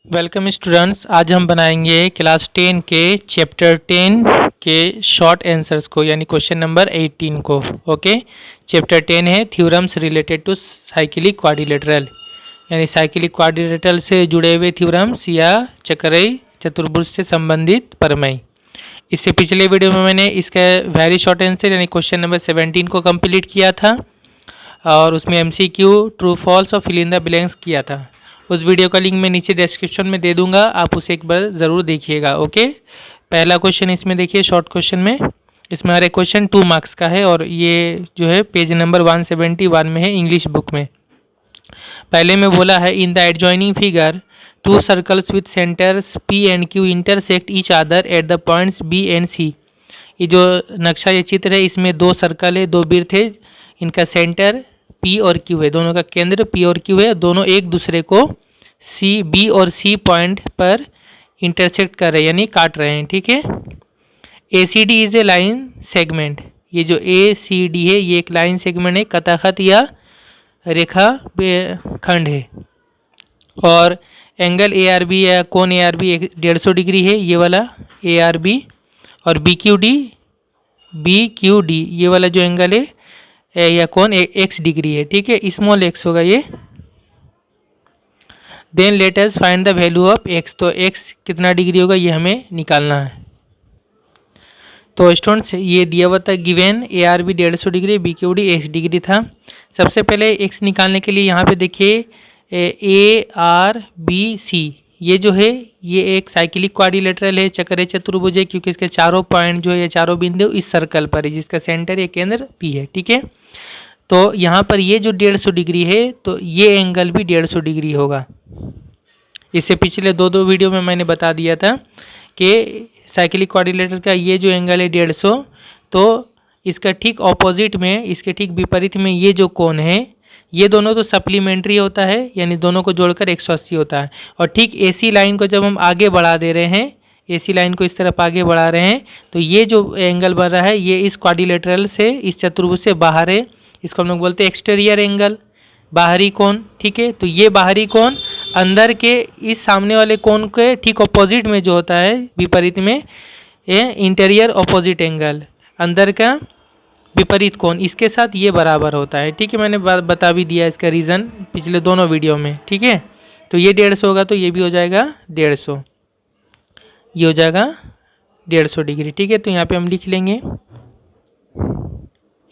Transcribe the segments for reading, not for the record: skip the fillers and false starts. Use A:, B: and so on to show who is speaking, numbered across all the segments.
A: Welcome students. आज हम बनाएंगे क्लास 10 के चैप्टर 10 के शॉर्ट आंसर्स को, यानी क्वेश्चन नंबर 18 को। ओके, चैप्टर 10 है theorems related to cyclic quadrilateral, यानी साइक्लिक क्वाड्रिलेटरल से जुड़े हुए थ्योरम्स या चक्रीय चतुर्भुज से संबंधित प्रमेय। इससे पिछले वीडियो में मैंने इसका वेरी शॉर्ट आंसर यानी क्वेश्चन नंबर 17 को कंप्लीट किया था और उसमें एमसीक्यू, ट्रू फॉल्स और फिल इन द ब्लैंक्स किया था। उस वीडियो का लिंक मैं नीचे डिस्क्रिप्शन में दे दूंगा, आप उसे एक बार ज़रूर देखिएगा। ओके, पहला क्वेश्चन इसमें देखिए शॉर्ट क्वेश्चन में, इसमें हर एक क्वेश्चन 2 मार्क्स का है और ये जो है पेज नंबर 171 में है इंग्लिश बुक में। पहले में बोला है in the adjoining figure 2 circles with centres P and Q intersect each other at the points B and C। ये जो नक्शा, ये चित्र है, इसमें 2 सर्कल है, 2 वृत्त है, इनका सेंटर P और Q है, दोनों का केंद्र P और Q है, दोनों एक दूसरे को B और C पॉइंट पर इंटरसेक्ट कर रहे हैं यानी काट रहे हैं। ठीक है, ACD is a line segment. ये जो ACD है ये एक लाइन सेगमेंट है, कथाखत या रेखा खंड है। और एंगल ARB या कोण ARB 150 डिग्री है, ये वाला ARB। और BQD ये वाला जो एंगल है या कोण x डिग्री है। ठीक है, स्मॉल x होगा ये। Then let us find the value of x। तो x कितना डिग्री होगा ये हमें निकालना है। तो स्टूडेंट्स ये दिया हुआ था given ARB 150 degree, BQD x degree था। सबसे पहले x निकालने के लिए यहाँ पे देखिए ARBC ये जो है ये एक साइक्लिक क्वाड्रिलेटरल है, चक्रीय चतुर्भुज है, क्योंकि इसके चारों पॉइंट जो है, चारों बिंदु इस सर्कल पर है जिसका सेंटर या केंद्र P है। ठीक है, तो यहाँ पर ये जो 150 डिग्री है तो ये एंगल भी 150 डिग्री होगा। इससे पिछले दो वीडियो में मैंने बता दिया था कि साइक्लिक क्वाड्रिलेटरल का ये जो एंगल है 150, तो इसका ठीक ऑपोजिट में, इसके ठीक विपरीत में ये जो कोण है, ये दोनों तो सप्लीमेंट्री होता है, यानी दोनों को जोड़कर 180 होता है। और ठीक AC लाइन को जब हम आगे बढ़ा दे रहे हैं, AC लाइन को इस तरफ आगे बढ़ा रहे हैं, तो ये जो एंगल बन रहा है ये इस क्वाड्रिलेटरल से, इस चतुर्भुज से बाहर है, इसको हम लोग बोलते हैं एक्सटीरियर एंगल, बाहरी कोण। ठीक है, तो ये बाहरी कोण अंदर के इस सामने वाले कोण के ठीक ऑपोजिट में जो होता है विपरीत में, ये इंटीरियर ऑपोजिट एंगल, अंदर का विपरीत कोण, इसके साथ ये बराबर होता है। ठीक है, मैंने बता भी दिया इसका रीज़न पिछले दोनों वीडियो में। ठीक है, तो ये 150 होगा तो ये भी हो जाएगा 150, ये हो जाएगा 150 डिग्री। ठीक है, तो यहाँ पे हम लिख लेंगे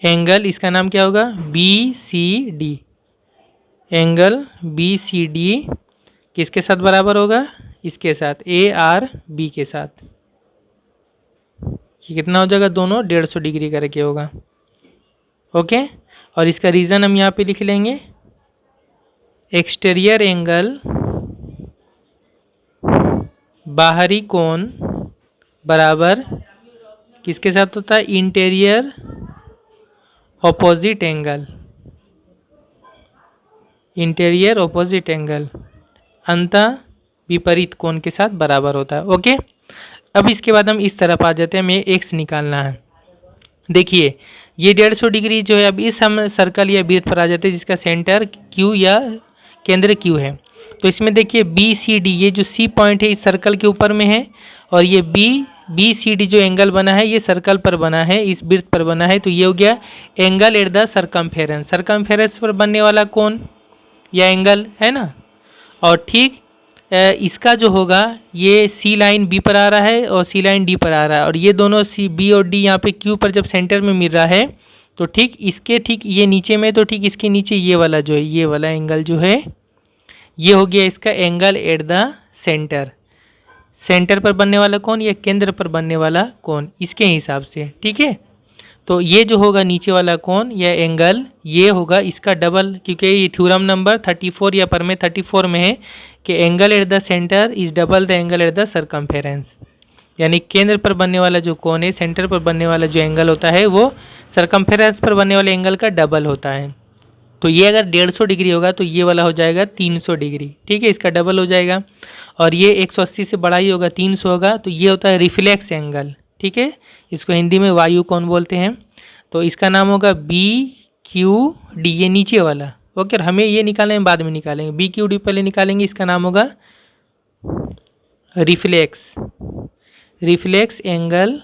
A: एंगल, इसका नाम क्या होगा BCD। एंगल BCD किसके साथ बराबर होगा, इसके साथ ARB के साथ। ये कितना हो जाएगा, दोनों 150 डिग्री करके होगा। ओके, और इसका रीज़न हम यहाँ पे लिख लेंगे एक्सटीरियर एंगल, बाहरी कोण बराबर किसके साथ होता है, interior opposite angle, interior opposite angle अंतः विपरीत कोण के साथ बराबर होता है। ओके, अब इसके बाद हम इस तरफ आ जाते हैं, हमें x निकालना है। देखिए ये 150 डिग्री जो है, अब इस हम सर्कल या वृत्त पर आ जाते हैं जिसका सेंटर Q या केंद्र Q है। तो इसमें देखिए BCD ये जो C पॉइंट है इस सर्कल के ऊपर में है, और ये BCD जो एंगल बना है ये सर्कल पर बना है, इस वृत्त पर बना है, तो ये हो गया angle at the circumference. Circumference पर बनने वाला कोण या एंगल है ना। और ठीक इसका जो होगा ये C लाइन B पर आ रहा है और C लाइन D पर आ रहा है, और ये दोनों B और D यहाँ पे Q पर जब सेंटर में मिल रहा है, तो ठीक इसके ठीक ये नीचे में, तो ठीक इसके नीचे ये वाला जो है, ये वाला एंगल जो है ये हो गया इसका angle at the centre. Centre पर बनने वाला कोण या केंद्र पर बनने वाला कोण, इसके हिसाब से। ठीक है, तो ये जो होगा नीचे वाला कोण या एंगल ये होगा इसका डबल, क्योंकि ये थ्योरम नंबर 34 या प्रमेय 34 में है कि angle at the centre is double the angle at the circumference, यानी केंद्र पर बनने वाला जो कोण है, सेंटर पर बनने वाला जो एंगल होता है वो सरकमफेरेंस पर बनने वाले एंगल का डबल होता है। तो ये अगर 150 डिग्री होगा तो ये वाला हो जाएगा 300 डिग्री। ठीक है, इसका डबल हो जाएगा, और ये 180 से बड़ा ही होगा, 300 होगा, तो ये होता है रिफ्लेक्स एंगल। ठीक है, इसको हिंदी में वायु कोण बोलते हैं, तो इसका नाम होगा BQD, ये नीचे वाला। ओके, हमें ये निकालेंगे बाद में निकालेंगे, BQD पहले निकालेंगे, इसका नाम होगा रिफ्लेक्स एंगल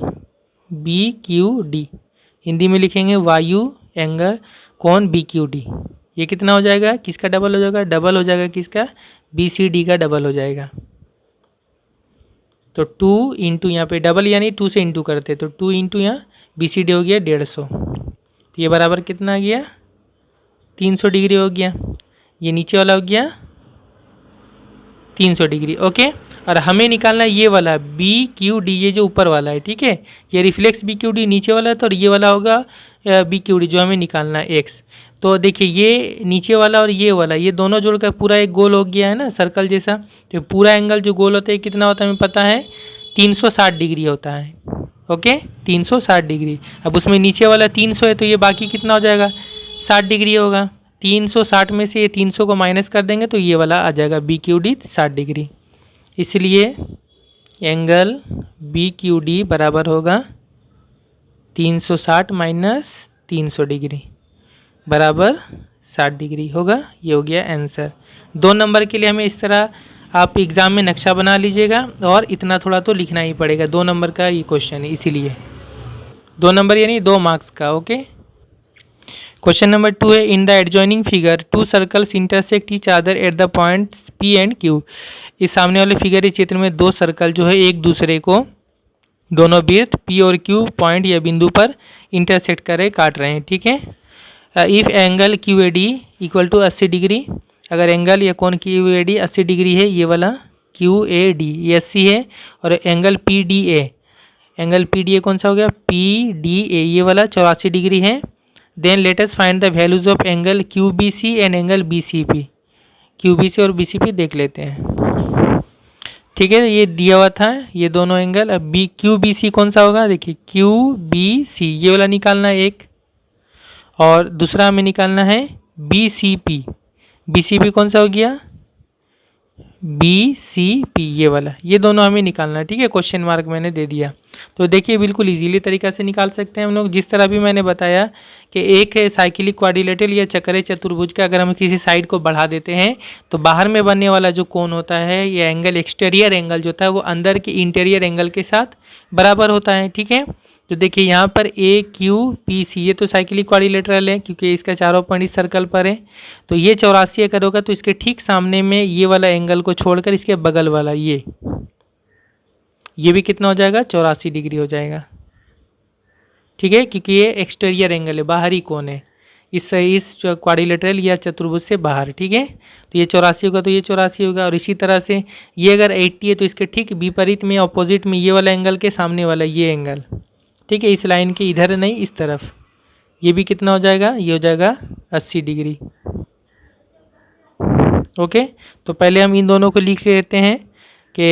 A: BQD, हिंदी में लिखेंगे वायु एंगल कोण BQD। ये कितना हो जाएगा, किसका डबल हो जाएगा, डबल हो जाएगा किसका, BCD का डबल हो जाएगा। तो 2 इंटू यहाँ पे डबल यानी 2 से इंटू करते, तो 2 इंटू यहाँ BCD हो गया 150, तो ये बराबर कितना आ गया, 300 डिग्री हो गया। ये नीचे वाला हो गया 300 डिग्री। ओके, और हमें निकालना है ये वाला BQD, ये जो ऊपर वाला है, ठीक है, ये रिफ्लेक्स BQD नीचे वाला है, तो ये वाला होगा BQD जो हमें निकालना है X। तो देखिए ये नीचे वाला और ये वाला, ये दोनों जोड़कर पूरा एक गोल हो गया है ना, सर्कल जैसा। तो पूरा एंगल जो गोल होता है कितना होता है हमें पता है, 360 डिग्री होता है। Okay, 360 degree. अब उसमें नीचे वाला 300 है, तो ये बाकी कितना हो जाएगा, 60 डिग्री होगा। 360 में से ये 300 को माइनस कर देंगे तो ये वाला आ जाएगा BQD 60 डिग्री। इसलिए एंगल BQD बराबर होगा 360 माइनस 300 डिग्री बराबर 60 डिग्री होगा। ये हो गया आंसर। 2 नंबर के लिए हमें इस तरह आप एग्ज़ाम में नक्शा बना लीजिएगा, और इतना थोड़ा तो लिखना ही पड़ेगा। 2 नंबर का ये क्वेश्चन है, इसीलिए 2 नंबर यानी 2 मार्क्स का। ओके, क्वेश्चन नंबर 2 है, in the adjoining figure 2 circles intersect each other at the point P and Q। इस सामने वाले फिगर चित्र में 2 सर्कल जो है एक दूसरे को, दोनों वृत्त P और Q पॉइंट या बिंदु पर इंटरसेक्ट कर काट रहे हैं, ठीक है। If angle QAD equal to 80 degree, अगर एंगल या कोण QAD 80 डिग्री है, ये वाला QAD ये 80 है, और एंगल PDA कौन सा हो गया, PDA ये वाला 84 डिग्री है। Then let us find the values of angle QBC and angle BCP। QBC और BCP देख लेते हैं, ठीक है। ये दिया हुआ था ये दोनों एंगल। अब QBC कौन सा होगा, देखिए QBC ये वाला निकालना है एक, और दूसरा हमें निकालना है BCP कौन सा हो गया, BCP ये वाला, ये दोनों हमें निकालना है, ठीक है। क्वेश्चन मार्क मैंने दे दिया। तो देखिए बिल्कुल इजीली तरीका से निकाल सकते हैं हम लोग, जिस तरह भी मैंने बताया कि एक है साइक्लिक क्वाड्रिलेटरल या चक्रे चतुर्भुज का, अगर हम किसी साइड को बढ़ा देते हैं तो बाहर में बनने वाला जो कोण होता है, ये एंगल एक्सटीरियर एंगल जो होता है वो अंदर के इंटीरियर एंगल के साथ बराबर होता है, ठीक है। तो देखिए यहाँ पर AQPC ये तो साइक्लिक क्वाड्रिलेटरल है, क्योंकि इसका चारों पॉइंट इस सर्कल पर है। तो ये 84 अगर होगा तो इसके ठीक सामने में ये वाला एंगल को छोड़कर इसके बगल वाला ये भी कितना हो जाएगा, 84 डिग्री हो जाएगा, ठीक है, क्योंकि ये एक्सटीरियर एंगल है, बाहरी कोण है इस क्वाड्रिलेटरल या चतुर्भुज से बाहर, ठीक है। तो ये 84 होगा तो ये 84 होगा, और इसी तरह से ये अगर 80 है तो इसके ठीक विपरीत में ऑपोजिट में ये वाला एंगल के सामने वाला ये एंगल, ठीक है, इस लाइन के इधर नहीं इस तरफ, ये भी कितना हो जाएगा, ये हो जाएगा 80 डिग्री। ओके, तो पहले हम इन दोनों को लिख लेते हैं कि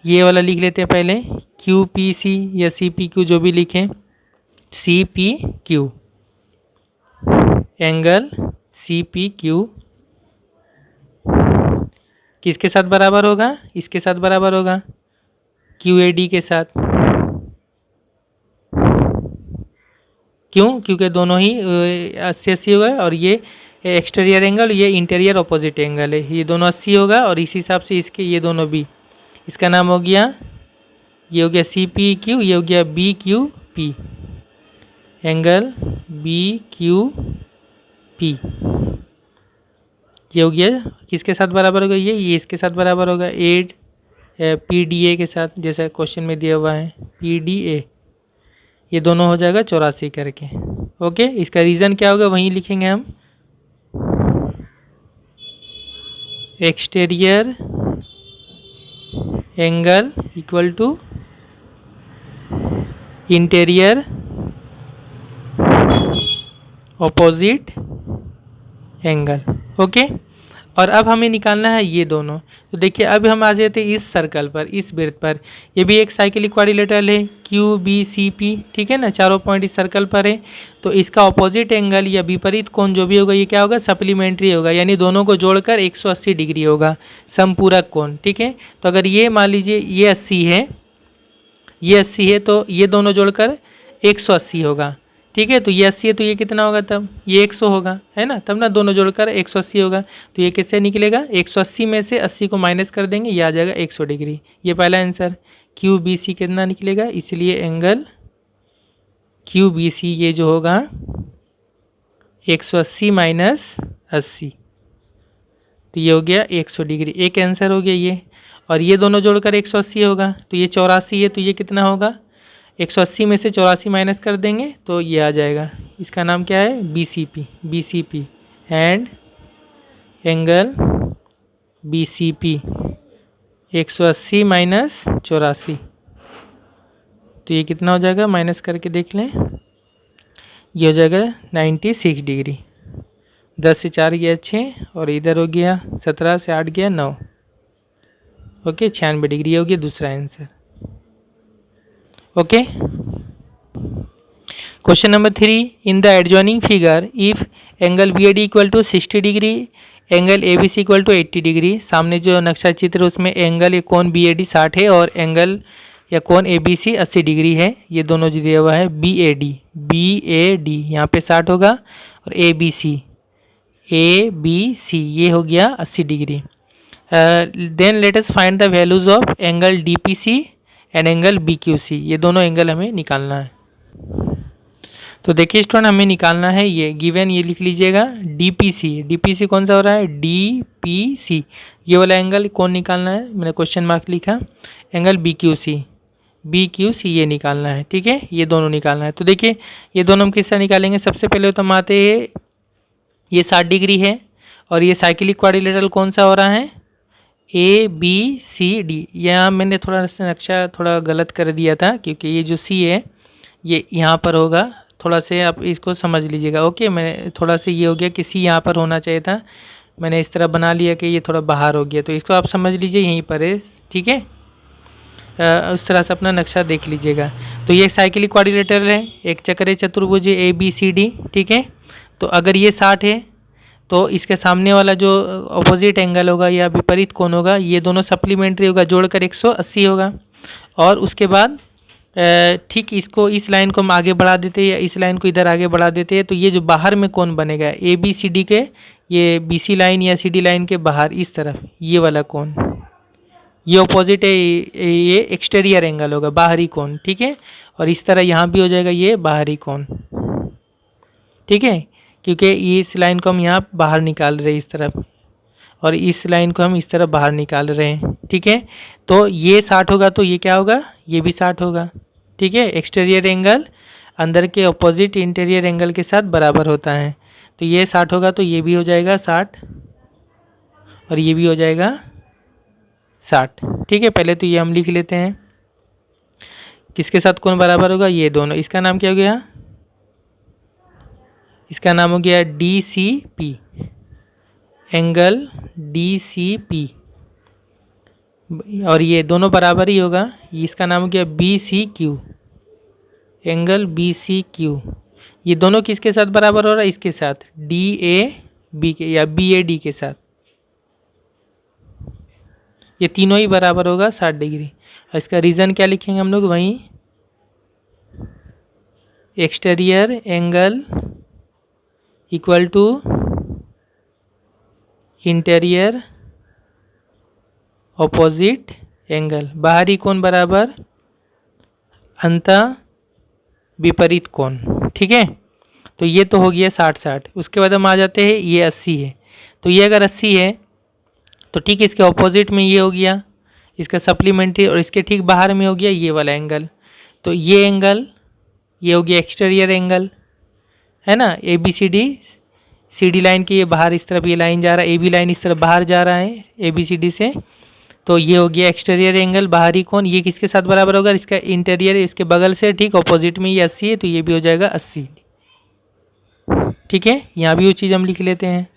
A: ये वाला लिख लेते हैं पहले QPC या CPQ जो भी लिखें, CPQ एंगल CPQ किसके साथ बराबर होगा, इसके साथ बराबर होगा, QAD के साथ। क्यों, क्योंकि दोनों ही 80-80 होगा, और ये एक्सटीरियर एंगल ये इंटीरियर ऑपोजिट एंगल है, ये दोनों 80 होगा, और इस हिसाब से इसके ये दोनों भी, इसका नाम हो गया, ये हो गया CPQ, ये हो गया BQP एंगल BQP, ये हो गया किसके साथ बराबर होगा, ये इसके साथ बराबर होगा 8 PDA के साथ, जैसा क्वेश्चन में दिया हुआ है PDA, ये दोनों हो जाएगा 84 करके। ओके, इसका रीज़न क्या होगा वहीं लिखेंगे हम, exterior angle equal to interior opposite angle. Okay, और अब हमें निकालना है ये दोनों। तो देखिए अब हम आ जाते हैं इस सर्कल पर, इस वृत्त पर, ये भी एक साइक्लिक क्वाड्रिलेटरल है QBCP, ठीक है ना, चारों पॉइंट इस सर्कल पर है। तो इसका ऑपोजिट एंगल या विपरीत कोण जो भी होगा ये क्या होगा, सप्लीमेंट्री होगा, यानी दोनों को जोड़कर 180 डिग्री होगा, समपूरक कोण, ठीक है। तो अगर ये मान लीजिए ये 80 है, ये 80 है, तो ये दोनों जोड़कर 180 होगा, ठीक है। तो ये 80 है तो ये कितना होगा, तब ये 100 होगा, है ना, तब ना दोनों जोड़कर 180 होगा। तो ये कैसे निकलेगा, 180 में से 80 को माइनस कर देंगे, ये आ जाएगा 100 डिग्री। ये पहला आंसर। क्यू बी सी कितना निकलेगा, इसलिए एंगल क्यू बी सी ये जो होगा 180 माइनस 80, तो ये हो गया 100 डिग्री। एक आंसर हो गया ये। और ये दोनों जोड़कर 180 होगा, तो ये 84 है, तो ये कितना होगा, 180 में से 84 माइनस कर देंगे तो ये आ जाएगा। इसका नाम क्या है, B C P. B C P and angle B C P 180 minus 84, तो ये कितना हो जाएगा, माइनस करके देख लें, ये हो जाएगा 96 डिग्री। 10 से 4 गया 6, और इधर हो गया 17 से 8 गया 9, ओके 96 डिग्री हो गया दूसरा answer. Okay. Question number 3, in the adjoining figure if angle B A D equal to 60 degree, angle A B C equal to 80 degree. सामने जो नक्शा चित्र है उसमें एंगल या कोण बी ए डी 60 है और एंगल या कोण ए बी सी 80 डिग्री है। ये दोनों जो दिया हुआ है बी ए डी यहाँ पे 60 होगा, और ए बी सी ये हो गया 80 degree. Then let us find the values of angle D P C and angle B Q C. ये दोनों एंगल हमें निकालना है। तो देखिए स्टूडेंट, हमें निकालना है ये गिवन, ये लिख लीजिएगा डी पी सी कौन सा हो रहा है, डी पी सी, ये वाला एंगल कौन निकालना है, मैंने क्वेश्चन मार्क लिखा। एंगल बी क्यू सी ये निकालना है, ठीक है, ये दोनों निकालना है। तो देखिए ये दोनों हम किस तरह निकालेंगे, सबसे पहले तो हम आते हैं, ये 60 डिग्री है और ये साइक्लिक क्वाड्रिलेटरल कौन सा हो रहा है, ए बी सी डी। यहाँ मैंने थोड़ा सा नक्शा थोड़ा गलत कर दिया था, क्योंकि ये जो सी है ये यहाँ पर होगा, थोड़ा से आप इसको समझ लीजिएगा। ओके, मैंने थोड़ा सा ये हो गया कि सी यहाँ पर होना चाहिए था, मैंने इस तरह बना लिया कि ये थोड़ा बाहर हो गया, तो इसको आप समझ लीजिए यहीं पर है, ठीक है। उस तरह से अपना नक्शा देख लीजिएगा। तो ये साइक्लिक क्वाड्रिलेटरल है, एक चक्रीय चतुर्भुज ए बी सी डी, ठीक है। तो अगर ये 60 है तो इसके सामने वाला जो अपोजिट एंगल होगा या विपरीत कोण होगा, ये दोनों सप्लीमेंट्री होगा, जोड़कर 180 होगा। और उसके बाद ठीक इसको, इस लाइन को हम आगे बढ़ा देते हैं या इस लाइन को इधर आगे बढ़ा देते हैं, तो ये जो बाहर में कोण बनेगा ए बी सी डी के, ये बी सी लाइन या सी डी लाइन के बाहर इस तरफ ये वाला कोण, ये ऑपोजिट है, ये एक्सटीरियर एंगल होगा, बाहरी कोण, ठीक है। और इस तरह यहाँ भी हो जाएगा ये बाहरी कोण, ठीक है, क्योंकि इस लाइन को हम यहाँ बाहर निकाल रहे हैं इस तरफ, और इस लाइन को हम इस तरफ बाहर निकाल रहे हैं, ठीक है। तो ये 60 होगा तो ये क्या होगा, ये भी 60 होगा, ठीक है। एक्सटीरियर एंगल अंदर के ऑपोजिट इंटीरियर एंगल के साथ बराबर होता है, तो ये 60 होगा तो ये भी हो जाएगा 60 और ये भी हो जाएगा 60, ठीक है। पहले तो ये हम लिख लेते हैं, किसके साथ कौन बराबर होगा, ये दोनों। इसका नाम क्या हो गया, इसका नाम हो गया D C P, angle D C P, और ये दोनों बराबर ही होगा, इसका नाम हो गया B C Q, angle B C Q. ये दोनों किसके साथ बराबर हो रहा है, इसके साथ डी ए बी के या बी ए डी के साथ, ये तीनों ही बराबर होगा 60 डिग्री। और इसका रीज़न क्या लिखेंगे हम लोग, वहीं exterior angle equal to interior opposite angle, बाहरी कोण बराबर अंतः विपरीत कोण, ठीक है। तो ये तो हो गया 60-60। उसके बाद हम आ जाते हैं, ये 80 है, तो ये अगर 80 है तो ठीक इसके ऑपोजिट में ये हो गया, इसका सप्लीमेंट्री, और इसके ठीक बाहर में हो गया ये वाला एंगल। तो ये एंगल ये हो गया एक्सटीरियर एंगल, है ना, A B C D line की ये बाहर इस तरफ ये लाइन जा रहा है, ए बी लाइन इस तरफ बाहर जा रहा है ए बी सी डी से, तो ये हो गया एक्सटीरियर एंगल, बाहरी कोण। ये किसके साथ बराबर होगा, इसका इंटीरियर इसके बगल से ठीक ऑपोजिट में ये 80 है, तो ये भी हो जाएगा 80, ठीक है। यहाँ भी वो चीज़ हम लिख लेते हैं,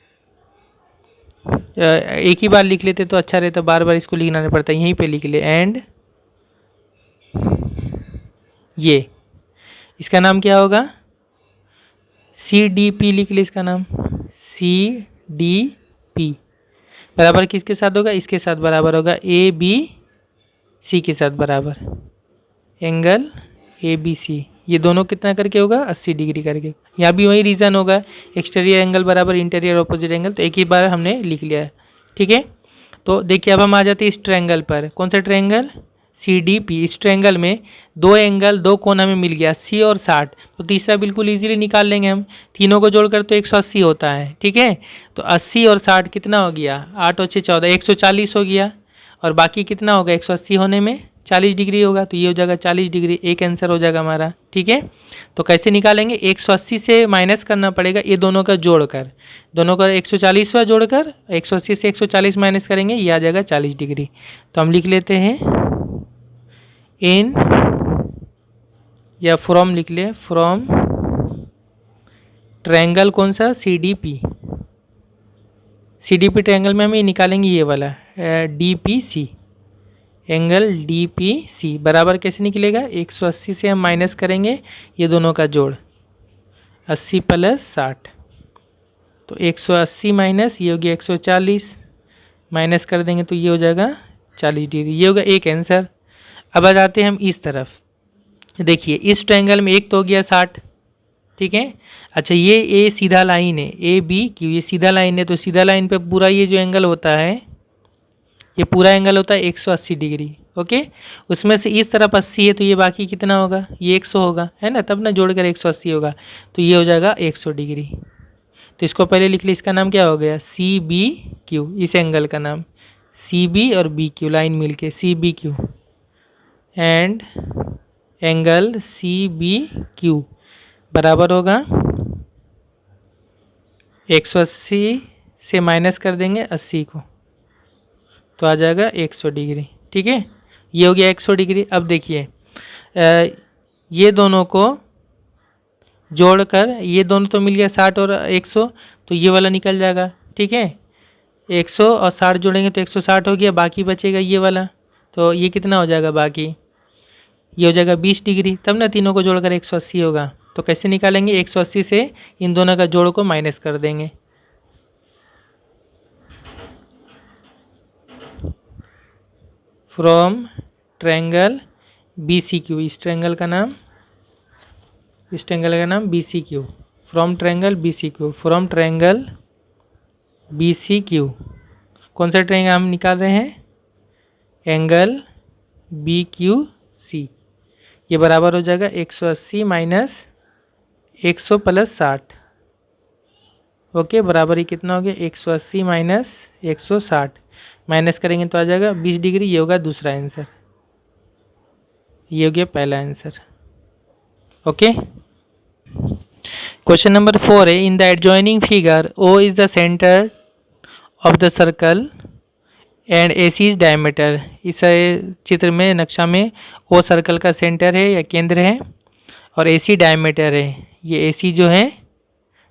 A: एक ही बार लिख लेते तो अच्छा रहता, बार बार इसको लिखना नहीं पड़ता, यहीं पे लिख ले। एंड ये इसका नाम क्या होगा, सी डी पी लिख ले, इसका नाम सी डी पी बराबर किसके साथ होगा, इसके साथ बराबर होगा ए बी सी के साथ बराबर, एंगल ए बी सी ये दोनों कितना करके होगा 80 डिग्री करके। यहाँ भी वही रीज़न होगा, एक्सटीरियर एंगल बराबर इंटीरियर ऑपोजिट एंगल, तो एक ही बार हमने लिख लिया है। ठीक है, तो देखिए अब हम आ जाते हैं इस ट्रायंगल पर। कौन सा ट्रायंगल? CDP। इस ट्रायंगल में दो एंगल, दो कोण हमें मिल गया 80 और 60, तो तीसरा बिल्कुल इजीली निकाल लेंगे हम। तीनों को जोड़कर तो 180 होता है। ठीक है, तो 80 और 60 कितना हो गया? 8 और 6 14, 140 हो गया। और बाकी कितना होगा 180 होने में? 40 डिग्री होगा, तो ये हो जाएगा 40 डिग्री। एक आंसर हो जाएगा हमारा। ठीक है, तो कैसे निकालेंगे? 180 से माइनस करना पड़ेगा ये दोनों का जोड़कर, दोनों का 140वां जोड़कर 180 से 140 माइनस करेंगे, ये आ जाएगा 40 डिग्री। तो हम लिख लेते हैं इन या फ्रॉम लिख ले, फ्रॉम ट्रायंगल कौन सा? CDP। CDP ट्रायंगल में हम ये निकालेंगे ये वाला DPC, एंगल DPC बराबर कैसे निकलेगा? 180 से हम माइनस करेंगे ये दोनों का जोड़, 80 प्लस 60, तो 180 माइनस ये हो गया 140, माइनस कर देंगे तो ये हो जाएगा 40 डिग्री। ये होगा एक आंसर। अब आ जाते हैं हम इस तरफ। देखिए इस ट्रायंगल में एक तो हो गया 60। ठीक है, अच्छा ये ए सीधा लाइन है, ABQ, ये सीधा लाइन है, तो सीधा लाइन पे पूरा ये जो एंगल होता है, ये पूरा एंगल होता है 180 डिग्री। ओके, उसमें से इस तरफ 80 है, तो ये बाकी कितना होगा? ये 100 होगा, है ना, तब ना जोड़कर 180 होगा, तो ये हो जाएगा 100 डिग्री। तो इसको पहले लिख ली, इसका नाम क्या हो गया? CBQ, इस एंगल का नाम CB और BQ लाइन मिलके CBQ, एंड एंगल CBQ बराबर होगा 180 से माइनस कर देंगे 80 को, तो आ जाएगा 100 डिग्री। ठीक है, ये हो गया 100 डिग्री। अब देखिए ये दोनों को जोड़कर, ये दोनों तो मिल गया 60 और 100, तो ये वाला निकल जाएगा। ठीक है, 100 और 60 जोड़ेंगे तो 160 हो गया, बाकी बचेगा ये वाला, तो ये कितना हो जाएगा? बाकी ये हो जाएगा 20 डिग्री, तब ना तीनों को जोड़कर 180 होगा। तो कैसे निकालेंगे? 180 से इन दोनों का जोड़ को माइनस कर देंगे, फ्रॉम ट्रायंगल BCQ, इस ट्रायंगल का नाम BCQ, from triangle BCQ, from triangle BCQ कौन सा ट्रायंगल हम निकाल रहे हैं? एंगल BQC, ये बराबर हो जाएगा 180 माइनस 100 प्लस 60। ओके, बराबर ही कितना हो गया? 180 माइनस 160, माइनस करेंगे तो आ जाएगा 20 डिग्री। ये होगा दूसरा आंसर, ये हो गया पहला आंसर। ओके, क्वेश्चन नंबर 4 है, in the adjoining figure O is the centre of the circle and AC is diameter. इस चित्र में, नक्शा में O सर्कल का सेंटर है या केंद्र है, और AC डायमीटर है। ये AC जो है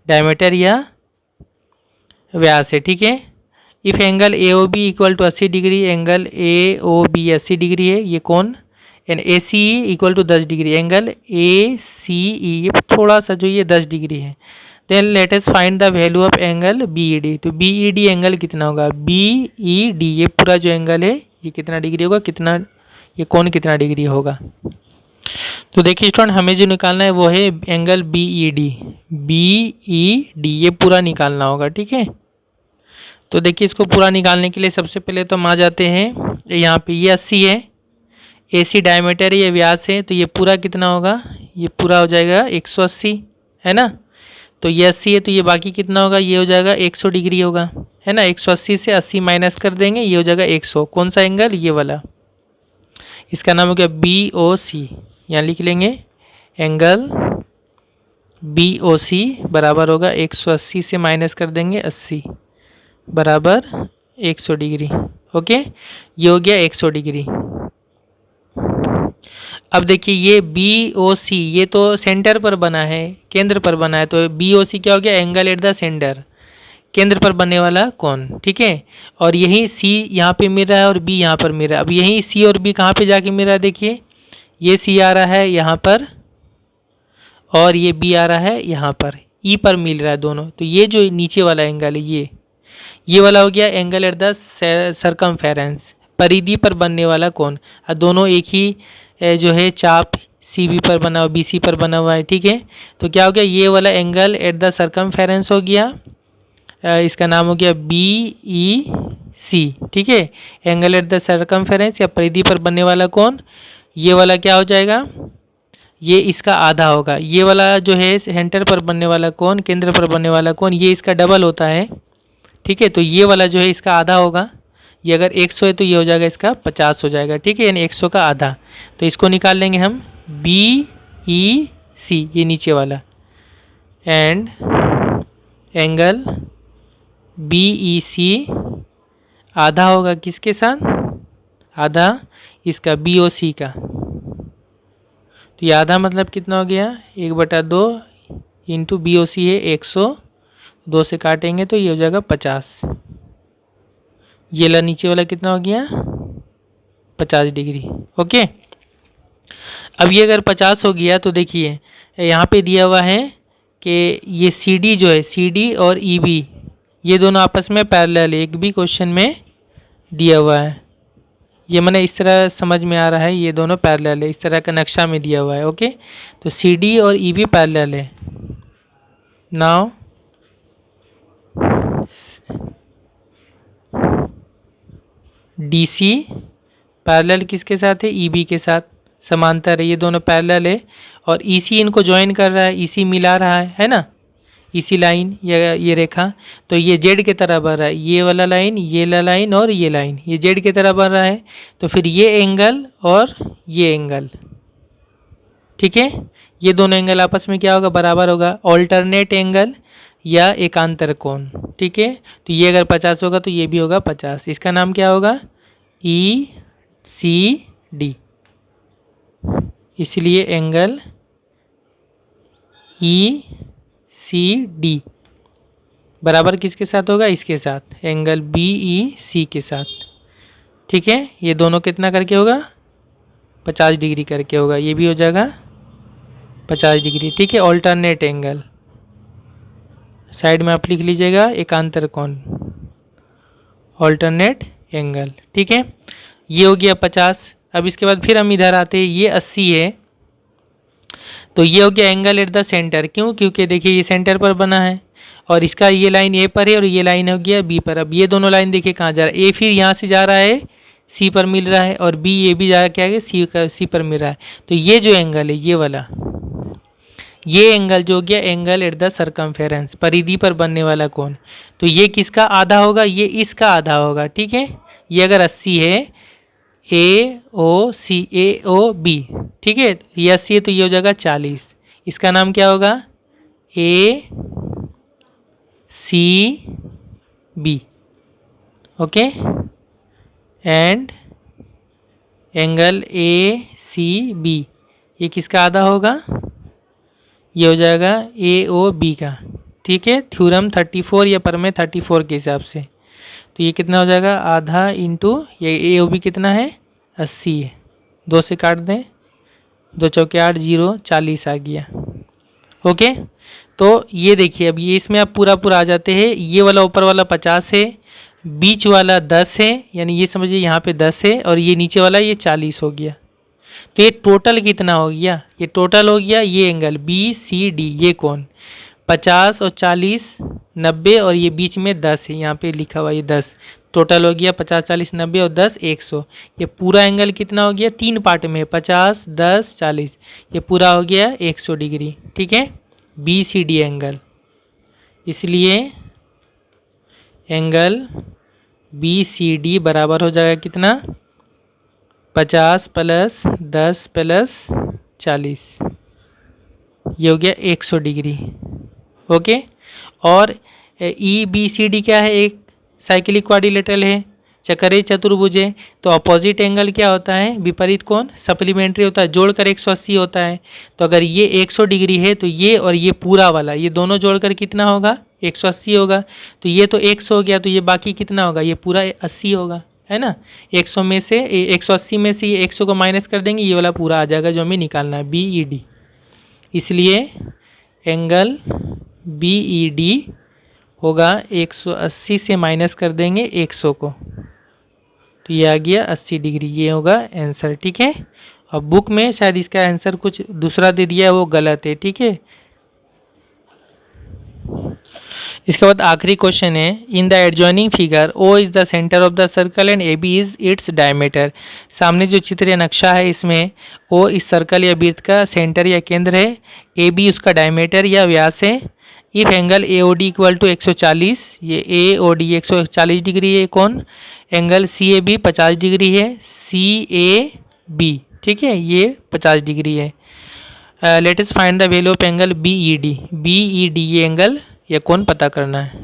A: डायमीटर या व्यास है। ठीक है, if angle AOB equal to 80 degree, angle AOB 80 degree है ये कौन, and ACE equal to 10 degree, angle ACE ये थोड़ा सा जो ये 10 डिग्री है। Then let us find the value of angle BED। तो BED एंगल कितना होगा? BED ये पूरा जो एंगल है ये कितना डिग्री होगा, कितना, ये कौन कितना डिग्री होगा? तो देखिए स्टूडेंट, हमें जो निकालना है वो है एंगल BED ये पूरा निकालना होगा। ठीक है, तो देखिए इसको पूरा निकालने के लिए सबसे पहले तो हम आ जाते हैं यहाँ पे, ये 80 है, AC डायमीटर है, ये व्यास है, तो ये पूरा कितना होगा? ये पूरा हो जाएगा 180, है ना, तो ये 80 है, तो ये बाकी कितना होगा? ये हो जाएगा 100 डिग्री होगा, है ना। 180 से 80 माइनस कर देंगे, ये हो जाएगा 100। कौन सा एंगल? ये वाला, इसका नाम हो गया BOC। यहाँ लिख लेंगे एंगल BOC बराबर होगा 180 से माइनस कर देंगे 80 बराबर 100 डिग्री। ओके, ये हो गया 100 डिग्री। अब देखिए ये BOC ये तो सेंटर पर बना है, केंद्र पर बना है, तो BOC क्या हो गया? एंगल एट द सेंटर, केंद्र पर बनने वाला कोण। ठीक है, और यही C यहाँ पे मिल रहा है और B यहाँ पर मिल रहा है। अब यही C और B कहाँ पे जाके मिल रहा है? देखिए ये C आ रहा है यहाँ पर और ये B आ रहा है यहाँ पर, E पर मिल रहा है दोनों। तो ये जो नीचे वाला एंगल है ये वाला हो गया एंगल एट द सर्कमफेरेंस, परिधि पर बनने वाला कोण। दोनों एक ही जो है चाप सी बी पर बना हुआ, बी सी पर बना हुआ है, ठीक है। तो क्या हो गया, ये वाला एंगल एट द सर्कमफेरेंस हो गया, इसका नाम हो गया बी ई सी, ठीक है। एंगल एट द सर्कमफेरेंस या परिधि पर बनने वाला कोण, ये वाला क्या हो जाएगा, ये इसका आधा होगा। ये वाला जो है सेंटर पर बनने वाला कोण, केंद्र पर बनने वाला कोण, ये इसका डबल होता है, ठीक है। तो ये वाला जो है इसका आधा होगा। ये अगर 100 है तो ये हो जाएगा इसका 50 हो जाएगा, ठीक है, यानी 100 का आधा। तो इसको निकाल लेंगे हम, बी ई सी, ये नीचे वाला, एंड एंगल बी ई सी आधा होगा किसके साथ, आधा इसका बी ओ सी का। तो ये आधा मतलब कितना हो गया, 1/2 इंटू बी ओ सी है 100, 2 से काटेंगे तो ये हो जाएगा 50। ये ला नीचे वाला कितना हो गया, 50 डिग्री, ओके। अब ये अगर 50 हो गया तो देखिए यहाँ पे दिया हुआ है कि ये सी डी जो है, सी डी और ई बी ये दोनों आपस में पैरेलल है, एक भी क्वेश्चन में दिया हुआ है। ये मैंने इस तरह समझ में आ रहा है, ये दोनों पैरेलल है, इस तरह का नक्शा में दिया हुआ है, ओके। तो सी डी और ई बी पैरेलल है। नाउ डी सी पैरेलल किसके साथ है, ई बी के साथ, समांतर है, ये दोनों पैरेलल है। और ई सी इनको ज्वाइन कर रहा है, ई सी मिला रहा है ना, इसी लाइन या ये रेखा, तो ये जेड के तरह बन रहा है, ये वाला लाइन, ये वाला लाइन और ये लाइन, ये जेड के तरह बन रहा है। तो फिर ये एंगल और ये एंगल, ठीक है, ये दोनों एंगल आपस में क्या होगा, बराबर होगा, ऑल्टरनेट एंगल या एकांतर कोण, ठीक है। तो ये अगर 50 होगा तो ये भी होगा 50, इसका नाम क्या होगा, ई सी डी। इसलिए एंगल ई सी डी बराबर किसके साथ होगा, इसके साथ, एंगल बी ई सी के साथ, ठीक है। ये दोनों कितना करके होगा, 50 डिग्री करके होगा, ये भी हो जाएगा 50 डिग्री, ठीक है। ऑल्टरनेट एंगल साइड में आप लिख लीजिएगा, एकांतर कोण, ऑल्टरनेट एंगल, ठीक है। ये हो गया 50। अब इसके बाद फिर हम इधर आते हैं, ये 80 है, तो ये हो गया एंगल एट द सेंटर, क्यों, क्योंकि देखिए ये सेंटर पर बना है और इसका ये लाइन ए पर है और ये लाइन हो गया बी पर। अब ये दोनों लाइन देखिए कहाँ जा रहा है, ए फिर यहाँ से जा रहा है सी पर मिल रहा है और बी ये भी जा क्या है सी पर मिल रहा है। तो ये जो एंगल है ये वाला, ये एंगल जो हो गया एंगल एट द सर्कमफेरेंस, परिधि पर बनने वाला कोण, तो ये किसका आधा होगा, ये इसका आधा होगा, ठीक है। ये अगर 80 है, ए ओ सी, ए ओ बी, ठीक है, ये 80 है तो ये हो जाएगा 40, इसका नाम क्या होगा, A C B, okay. And angle A C B ये किसका आधा होगा, ये हो जाएगा ए ओ बी का, ठीक है। थ्योरम 34 या प्रमेय 34 के हिसाब से, तो ये कितना हो जाएगा, आधा इंटू ये ए ओ बी कितना है 80 है, 2 से काट दें, 2 चौके 8, 0 40 आ गया, ओके। तो ये देखिए अब ये इसमें आप पूरा पूरा आ जाते हैं, ये वाला ऊपर वाला 50 है, बीच वाला 10 है, यानी ये समझिए यहाँ पे 10 है और ये नीचे वाला ये 40 हो गया। तो ये टोटल कितना हो गया, ये टोटल हो गया ये एंगल बी सी डी, ये कोण 50 और 40 90 और ये बीच में 10 है, यहाँ पे लिखा हुआ ये 10, टोटल हो गया 50 40 90 और 10 100। ये पूरा एंगल कितना हो गया, 3 पार्ट में 50 10 40, ये पूरा हो गया 100 डिग्री, ठीक है, बी सी डी एंगल। इसलिए एंगल बी सी डी बराबर हो जाएगा कितना, 50 प्लस 10 प्लस 40, ये हो गया 100 डिग्री, ओके। और ई बी सी डी क्या है, एक साइक्लिक क्वाड्रिलेटरल है, चक्रीय चतुर्भुज है, तो अपोजिट एंगल क्या होता है, विपरीत कोण सप्लीमेंट्री होता है, जोड़कर 180 होता है। तो अगर ये 100 डिग्री है तो ये और ये पूरा वाला ये दोनों जोड़कर कितना होगा, 180 होगा। तो ये तो 100 हो गया, तो ये बाकी कितना होगा, ये पूरा 80 होगा, है ना। 100 में से 180 में से ये 100 को माइनस कर देंगे, ये वाला पूरा आ जाएगा जो हमें निकालना है, बी ई डी। इसलिए एंगल बी ई डी होगा 180 से माइनस कर देंगे 100 को, तो ये आ गया 80 डिग्री, ये होगा आंसर, ठीक है। और बुक में शायद इसका आंसर कुछ दूसरा दे दिया है, वो गलत है। ठीक है, इसके बाद आखिरी क्वेश्चन है, in the adjoining figure O is the centre of the circle and A B is its diameter. सामने जो चित्र या नक्शा है इसमें ओ इस सर्कल या वृत्त का सेंटर या केंद्र है, ए बी उसका डायमीटर या व्यास है। If angle A O D equal to 140, ये ए ओ डी 140 डिग्री है कौन, angle C A B 50 degree है, सी ए बी ठीक है ये 50 डिग्री है। Let us find the value of angle B E D ये एंगल या कौन पता करना है।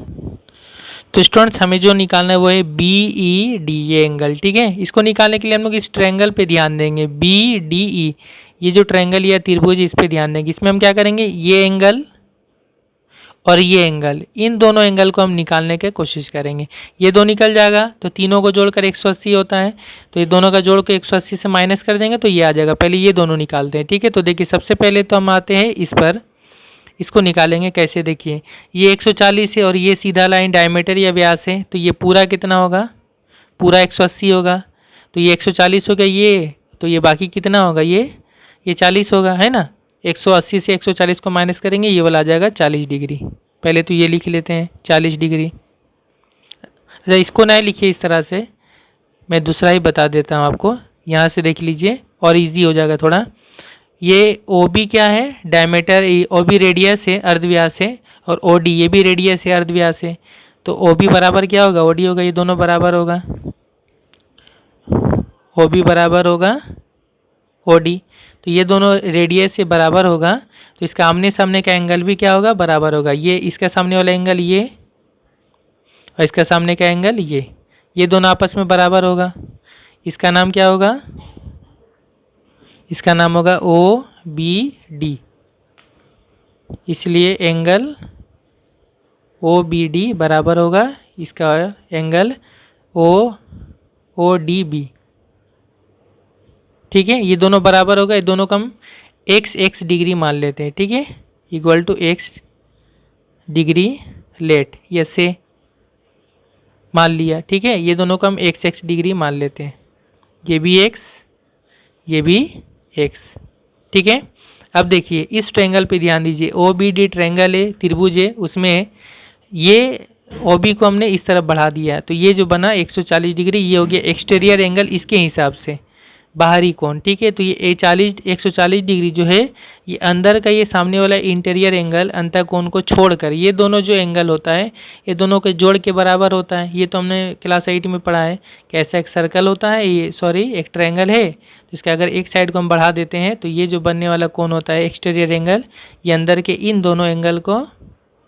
A: तो स्टूडेंट्स हमें जो निकालना है वो है बी ई डी ये एंगल। ठीक है, इसको निकालने के लिए हम लोग इस ट्रायंगल पे ध्यान देंगे, बी डी ई ये जो ट्रायंगल या त्रिभुज इस पे ध्यान देंगे। इसमें हम क्या करेंगे, ये एंगल और ये एंगल, इन दोनों एंगल को हम निकालने की कोशिश करेंगे। ये दो निकल जाएगा तो तीनों को जोड़कर 180 होता है, तो ये दोनों का जोड़ को 180 से माइनस कर देंगे तो ये आ जाएगा। पहले ये दोनों निकालते हैं। ठीक है, तो देखिए सबसे पहले तो हम आते हैं इस पर, इसको निकालेंगे कैसे। देखिए ये 140 है और ये सीधा लाइन डायमीटर या व्यास है, तो ये पूरा कितना होगा, पूरा 180 होगा। तो ये 140 हो गया ये, तो ये बाकी कितना होगा, ये 40 होगा, है ना। 180 से 140 को माइनस करेंगे, ये वाला आ जाएगा 40 डिग्री। पहले तो ये लिख लेते हैं 40 डिग्री। अच्छा इसको ना लिखिए इस तरह से, मैं दूसरा ही बता देता हूँ आपको। यहाँ से देख लीजिए और इजी हो जाएगा थोड़ा। ये ओ बी क्या है, डायमीटर, ओ बी रेडियस है, अर्धव्यास है, और ओ डी ये भी रेडियस है, अर्धव्यास है। तो ओ बी बराबर क्या होगा, ओ डी होगा, ये दोनों बराबर होगा, ओ बी बराबर होगा ओ डी। तो ये दोनों रेडियस से बराबर होगा, तो इसका आमने सामने का एंगल भी क्या होगा, बराबर होगा। ये इसका सामने वाला एंगल ये, और इसका सामने का एंगल ये दोनों आपस में बराबर होगा। इसका नाम क्या होगा, इसका नाम होगा ओ बी डी। इसलिए एंगल ओ बी डी बराबर होगा इसका एंगल ओ डी बी। ठीक है, ये दोनों बराबर होगा, ये दोनों को हम x डिग्री मान लेते हैं। ठीक है, equal to x degree let, ये से मान लिया। ठीक है, ये दोनों को हम x डिग्री मान लेते हैं, ये भी x ये भी x। ठीक है, अब देखिए इस ट्रायंगल पे ध्यान दीजिए, ओ बी डी ट्रायंगल है, त्रिभुज है, उसमें ये ओ बी को हमने इस तरफ बढ़ा दिया, तो ये जो बना 140 डिग्री, ये हो गया एक्सटीरियर एंगल इसके हिसाब से, बाहरी कोण। ठीक है, तो ये 140 डिग्री जो है ये अंदर का, ये सामने वाला इंटीरियर एंगल अंतर कोण को छोड़कर, ये दोनों जो एंगल होता है ये दोनों के जोड़ के बराबर होता है। ये तो हमने क्लास 8 में पढ़ा है कि ऐसा एक सर्कल होता है, ये सॉरी एक ट्रायंगल है, तो इसका अगर एक साइड को हम बढ़ा देते हैं तो ये जो बनने वाला कोण होता है एक्सटीरियर एंगल, ये अंदर के इन दोनों एंगल को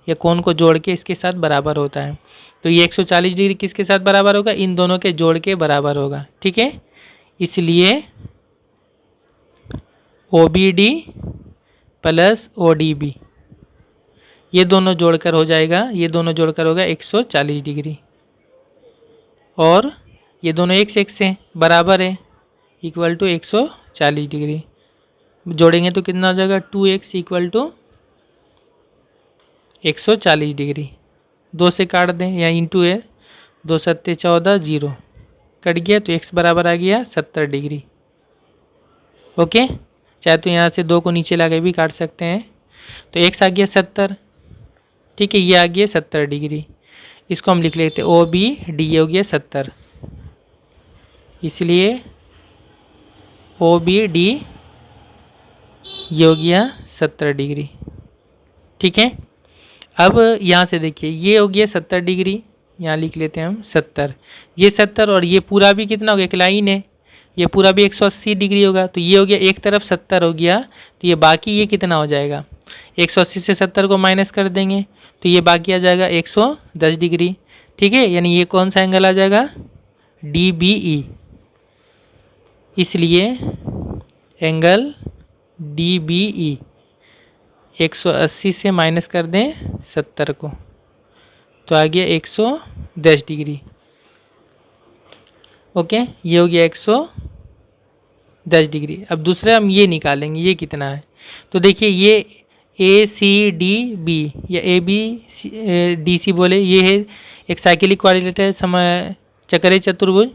A: या कोण को जोड़ के इसके साथ बराबर होता है। तो ये 140 डिग्री किसके साथ बराबर होगा, इन दोनों के जोड़ के बराबर होगा। ठीक है, इसलिए O B D plus O D B ये दोनों जोड़कर हो जाएगा, ये दोनों जोड़कर होगा 140 डिग्री, और ये दोनों x से बराबर है, इक्वल टू 140 डिग्री। जोड़ेंगे तो कितना हो जाएगा, 2x इक्वल टू 140 डिग्री। 2 से काट दें, या इंटू है, 2 सत्ते 14 0 कट गया, तो x बराबर आ गया 70 डिग्री। ओके, चाहे तो यहाँ से 2 को नीचे ला के भी काट सकते हैं। तो x आ गया 70। ठीक है, ये आ गया 70 डिग्री। इसको हम लिख लेते हैं ओ बी डी, ये हो गया 70, इसलिए ओ बी डी ये हो गया 70 डिग्री। ठीक है, अब यहाँ से देखिए ये हो गया 70 डिग्री, यहाँ लिख लेते हैं हम 70, ये 70 और ये पूरा भी कितना हो गया, एक लाइन है, ये पूरा भी 180 डिग्री होगा। तो ये हो गया एक तरफ 70 हो गया, तो ये बाकी ये कितना हो जाएगा, 180 से 70 को माइनस कर देंगे तो ये बाकी आ जाएगा 110 डिग्री। ठीक है, यानी ये कौन सा एंगल आ जाएगा, डी बी ई। इसलिए एंगल डी बी ई 180 से माइनस कर दें 70 को, तो आ गया 110 डिग्री। ओके, ये हो गया 110 डिग्री। अब दूसरा हम ये निकालेंगे, ये कितना है। तो देखिए ये ए सी डी बी या ए बी डी सी बोले, ये है एक साइक्लिक क्वाड्रिलेटरल समय चक्रीय चतुर्भुज,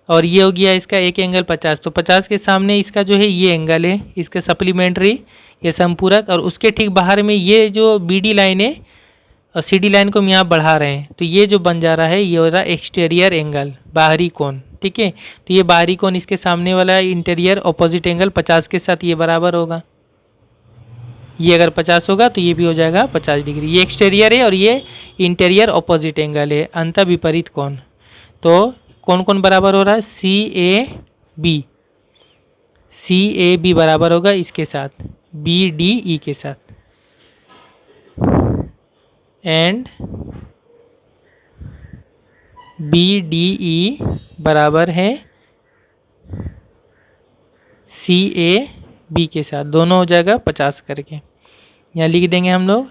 A: और ये हो गया इसका एक एंगल 50। तो 50 के सामने इसका जो है ये एंगल है, इसका सप्लीमेंट्री, ये समपूरक, और उसके ठीक बाहर में ये जो BD लाइन है और CD लाइन को हम यहाँ बढ़ा रहे हैं, तो ये जो बन जा रहा है ये हो रहा है एक्सटीरियर एंगल, बाहरी कोण। ठीक है, तो ये बाहरी कोण इसके सामने वाला इंटीरियर ऑपोजिट एंगल 50 के साथ ये बराबर होगा। ये अगर 50 होगा तो ये भी हो जाएगा 50 डिग्री। ये एक्सटीरियर है और ये इंटीरियर ऑपोजिट एंगल है, अंत विपरीत कोण। तो कौन कौन बराबर हो रहा है? सी ए बी बराबर होगा इसके साथ BDE के साथ, एंड BDE बराबर है CAB के साथ, दोनों हो जाएगा 50 करके। यहाँ लिख देंगे हम लोग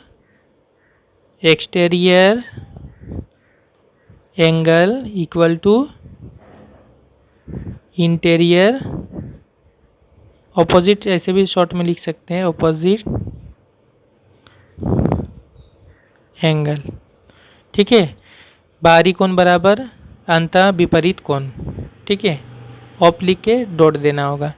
A: exterior angle equal to interior opposite, ऐसे भी शॉर्ट में लिख सकते हैं, ऑपोजिट एंगल। ठीक है, बाहरी कोण बराबर अंत विपरीत कोण। ठीक है, ऑप लिख के डॉट देना होगा।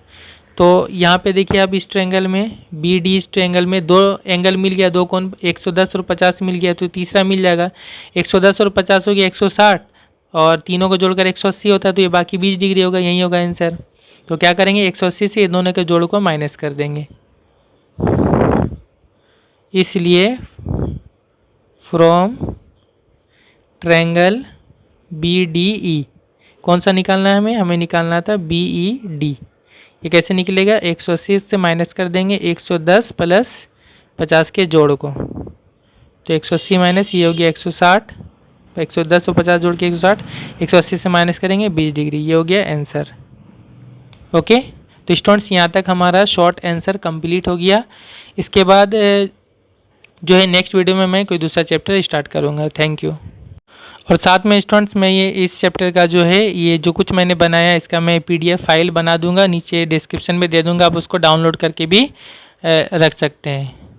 A: तो यहाँ पे देखिए आप इस ट्रायंगल में BD इस ट्रायंगल में दो एंगल मिल गया, दो कोण 110 और 50 मिल गया, तो तीसरा मिल जाएगा 110 और 50 हो गया 160, और तीनों को जोड़कर 180 होता है, तो ये बाकी 20 डिग्री होगा, यही होगा आंसर। तो क्या करेंगे, 180 से ये दोनों के जोड़ को माइनस कर देंगे। इसलिए फ्रॉम ट्रायंगल BDE कौन सा निकालना है हमें निकालना था BED। ये कैसे निकलेगा, 180 से माइनस कर देंगे 110 प्लस 50 के जोड़ को, तो 180 माइनस ये हो गया 160, 110 और 50 जोड़ के 160, 180 से माइनस करेंगे 20 डिग्री, ये हो गया आंसर। ओके, तो स्टूडेंट्स यहाँ तक हमारा शॉर्ट आंसर कंप्लीट हो गया। इसके बाद जो है नेक्स्ट वीडियो में मैं कोई दूसरा चैप्टर स्टार्ट करूँगा। Thank you. और साथ में स्टूडेंट्स मैं ये इस चैप्टर का जो है ये जो कुछ मैंने बनाया इसका मैं PDF फाइल बना दूंगा, नीचे डिस्क्रिप्शन में दे दूंगा, आप उसको डाउनलोड करके भी रख सकते हैं।